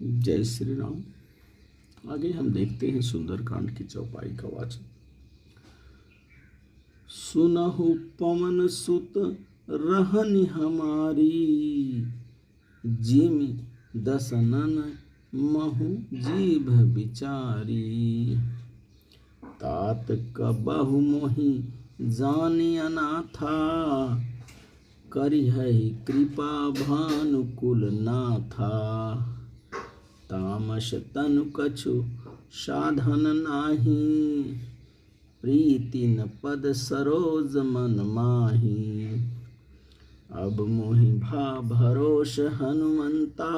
जय श्री राम। आगे हम देखते हैं सुंदरकांड की चौपाई का वाचन। सुनहु पवन सुत रहनि हमारी, जिमि दसनन महु जीभ बिचारी। तात कबहु मोहि जानि अनाथा, करिहहि कृपा भानुकुल नाथा। तामस तनु कछु साधन नाही, प्रीति न पद सरोज मन माही। अब मोहि भा भरोस हनुमंता,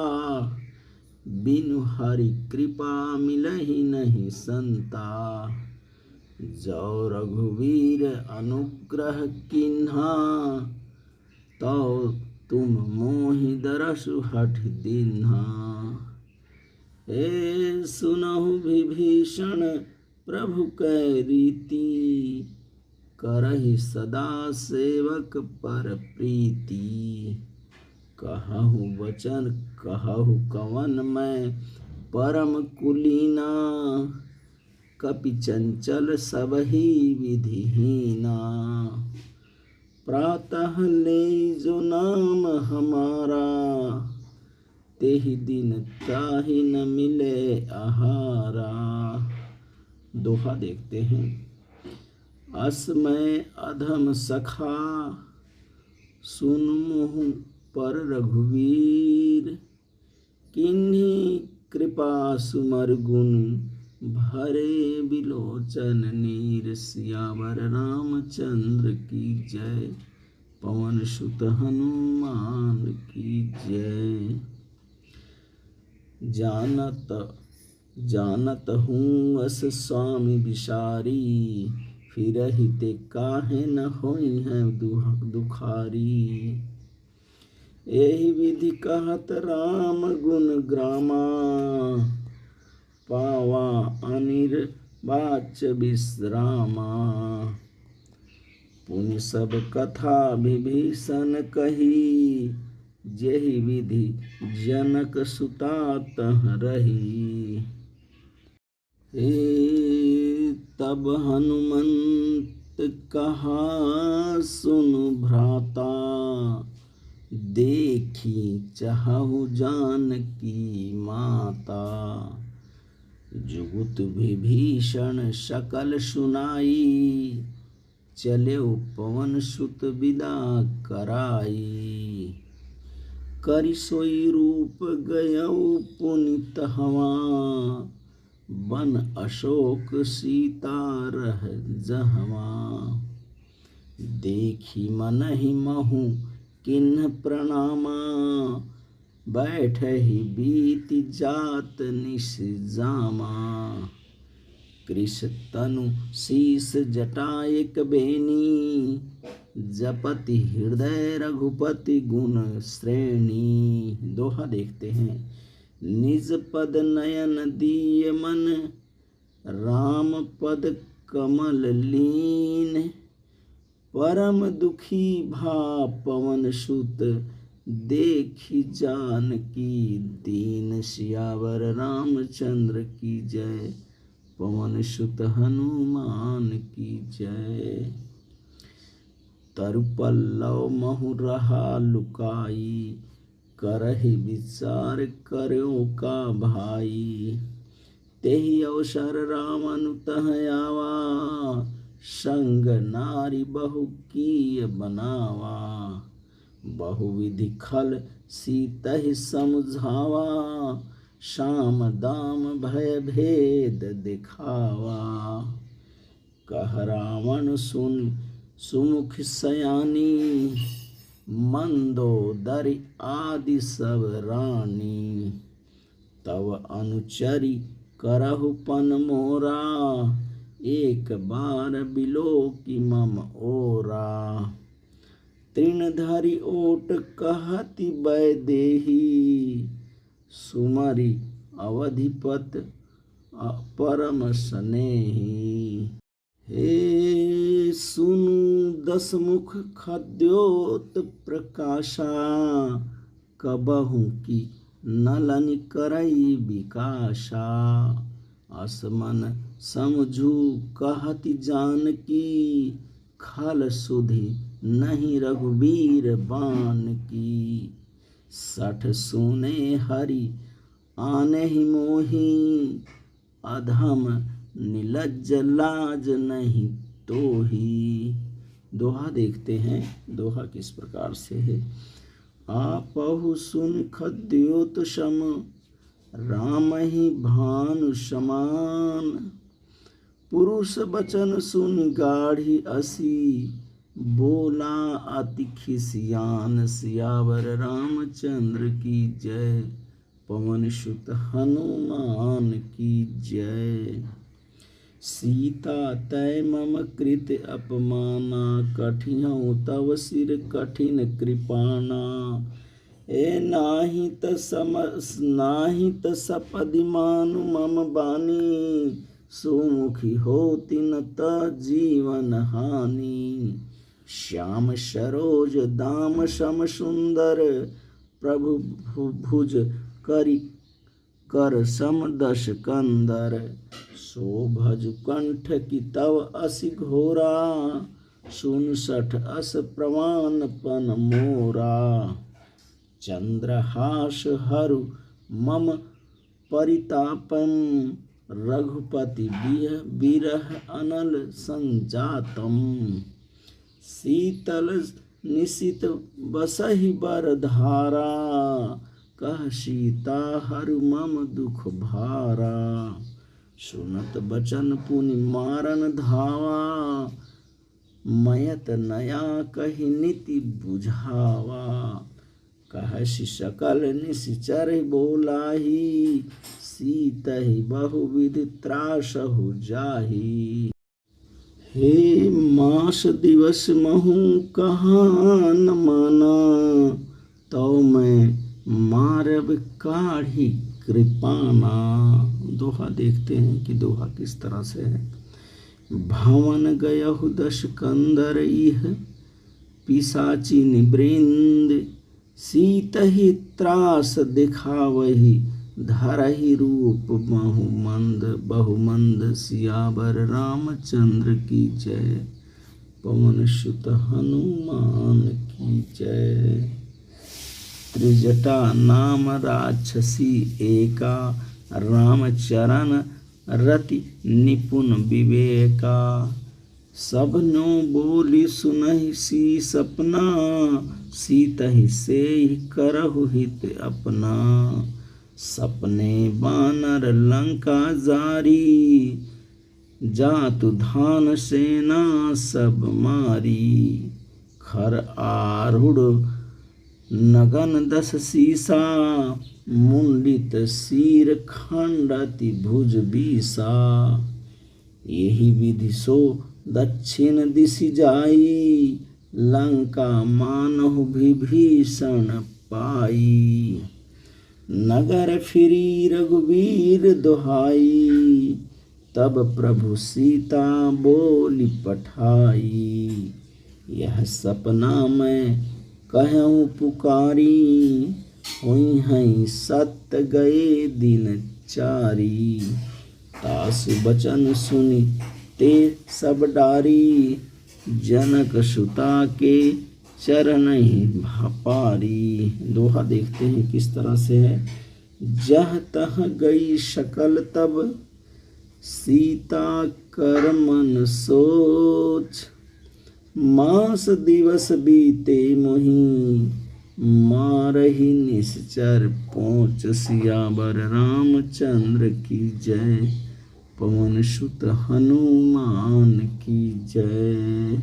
बिनु हरि कृपा मिलहि नहीं संता। जो रघुवीर अनुग्रह किन्हा, तो तुम मोहि दरसु हठ दिन्हा। हे सुनहु विभीषण प्रभु कै रीति, करहि सदा सेवक पर प्रीति। कहहु वचन कहहु कवन मैं परम कुलीना, कपि चंचल सबहि विधिहीना। प्रातः ले जो नाम हमारा, तेहि दिन ताहि न मिले आहारा। दोहा देखते हैं। असमय अधम सखा, सुन मोहु पर रघुवीर। किन्हीं कृपा सुमर गुण, भरे बिलोचन नीर। सियावर रामचंद्र की जय, पवन सुत हनुमान की जय। जानत हूँ अस स्वामी विसारी, फिरहि ते काहे न होई है दुखारी। एहि विधि कहत राम गुण ग्रामा, पावा अनिर्वाच विश्रामा। पुनि सब कथा विभीषण कही, जेहि विधि जनक सुता तह रही। तब हनुमंत कहा सुनु भ्राता, देखी चाहु जानकी माता। जुगुत विभीषण सकल सुनाई, चले पवन सुत विदा कराई। करि सोई रूप गयउ पुनि तहवा, बन अशोक सीता रह जहवा। देखी मनहि महु किन्ह प्रणामा, बैठहि बीति जात निस जामा। कृष तनु शीस जटा एक बेनी, जपति हृदय रघुपति गुण श्रेणी। दोहा देखते हैं। निज पद नयन दिय मन, राम पद कमल लीन। परम दुखी भा पवन सुत, देखी जानकी दीन। सियावर रामचंद्र की जय, पवन सुत हनुमान की जय। तरु पल्लव महु रहा लुकाई, करहि विचार कर्यों का भाई। तेहि अवसर राम अनुतह आवा, संग नारी बहु किय बनावा। बहुविधि खल सीतहि समझावा, साम दाम भय भेद दिखावा। कह रावण सुन सुमुख सयानी, मंदोदरी आदि सब रानी। तव अनुचरी करहु पन मोरा, एक बार बिलोकी मम ओरा। तृणधरि ओट कहति वैदेही, सुमरि अवधिपत परम स्नेही। हे सुनु दसमुख खद्योत प्रकाशा, कबहु की नलन करई विकासा। असमन समझू कहति जानकी, खल सुधि नहीं रघुबीर बान की। सठ सुने हरि आने ही मोही, अधम निलज्ज लाज नहीं तोही। दोहा देखते हैं, दोहा किस प्रकार से है। आपहु सुन खद्योत सम, राम ही भानु समान। पुरुष बचन सुन गाढ़ी असी, बोला अति खिसियान। सियावर रामचंद्र की जय, पवन सुत हनुमान की जय। सीता तै मम कृत अपमाना, कठिनौ तव सिर कठिन कृपाना। ए नाही त सपदि मानु मम बानी, सुमुखी होति न त जीवन हानि। श्याम सरोज दाम सम सुंदर, प्रभु भुज करि कर सम दश कंदर। शोभज कंठ की तव असि घोरा, सुन सठ अस प्रमाण पन मोरा। चंद्रहास हरु मम परितापम, रघुपति बिरह अनल संजातम। शीतल निशित बसहि बर धारा, कह सीता हरु मम दुख भारा। सुनत बचन पुनि मारन धावा, मयत नया कहि नीति बुझावा। कहसि सकल निश्चर बोलाही, सीतहि बहुविधि त्रासहु जाही। हे मास दिवस महु कहाँ न माना, तो मैं मारब काढ़ी कृपाना। दोहा देखते हैं कि दोहा किस तरह से है। भवन गयहु दश कंदर इह, पिशाची निवृंद। सीतहि त्रास दिखावही, धरहि रूप बहुमंद। सियावर रामचंद्र की जय, पवन सुत हनुमान की जय। त्रिजटा नाम राक्षसी एका, रामचरण रति निपुण विवेका। सबनो बोली सुनहि सी सपना, सीतहि सेहि करहु हित अपना। सपने बानर लंका जारी, जातु धान सेना सब मारी। खर आरूढ़ नगन दस सीसा, मुंडित शीर खंडति भुज बीसा। यही विधि सो दक्षिण दिशि जाई, लंका मानहु विभीषण पाई। नगर फिरी रघुवीर दुहाई, तब प्रभु सीता बोली पठाई। यह सपना मैं कहूँ पुकारी, हुई हैं सत्य गए दिन चारी। तासु बचन सुनि ते सब डारी, जनक सुता के चरणहि भापारी। दोहा देखते हैं किस तरह से है। जह तह गई शकल तब, सीता कर मन सोच। मास दिवस बीते मोहि, मारहि निश्चर पहुँच। सियावर रामचंद्र की जय, पवन सुत हनुमान की जय।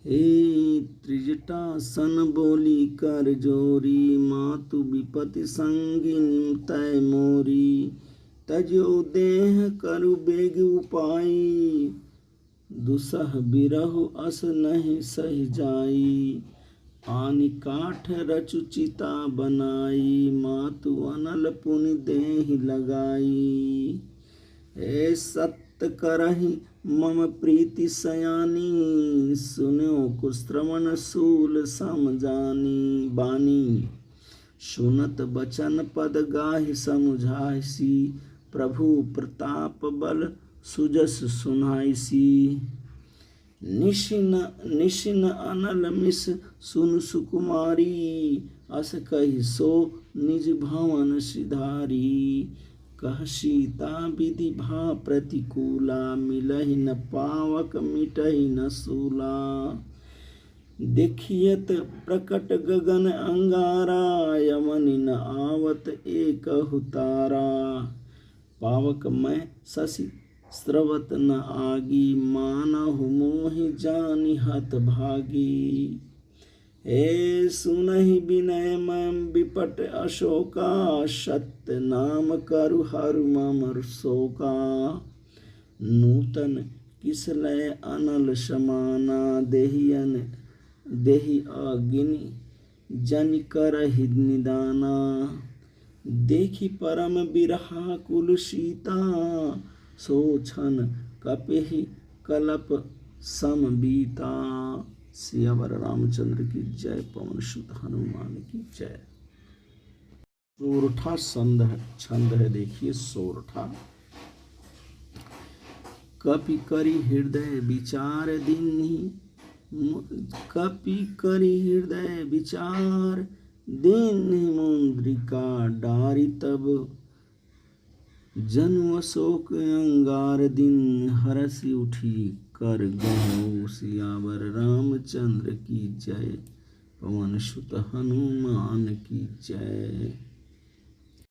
हे त्रिजटा सन बोली कर जोरी, मातु विपति संगी निमतै मोरी। तजो देह करु बेग उपाई, दुसह बिरहु अस नहीं सहि जाई। आनि काठ रचु चिता बनाई, मातु अनल पुनि देहि लगाई। हे सत्य करहि मम प्रीति सयानी, सुनो कुश्रवण शूल समझानी बानी। सुनत बचन पद गाहि समुझाइसी, प्रभु प्रताप बल सुजस सुनाइसी। निशिन अनल मिस सुन सुकुमारी, अस कहि सो निज भवन सिधारी। कह सीता विधि भा प्रतिकूला, मिलहि न पावक मिटहि न सूला। देखियत प्रकट गगन अंगारा, यमनि न आवत एकहु तारा। पावक मैं शशि स्रवत न आगी, मानहु मोहि जानि हत भागी। हे सुनहि विनय मम विपट अशोका, सत्य नाम करु हरु मम शोका। नूतन किसलय अनल समाना, देहि अगिनि जनि करहि निदाना। देखि परम बिरहा कुल सीता, सोछन कपिहि कलप सम बीता। सियावर रामचंद्र की जय, पवन सुत हनुमान की जय। सोरठा छंद है, देखिए सोरठा। कपि करि हृदय विचार दीन्ही, कपि करि हृदय विचार दीन्ही। मुद्रिका डारि तब जनु अशोक अंगार दिन, हरषि उठी कर गहु। सियावर रामचंद्र की जय, पवन सुत हनुमान की जय।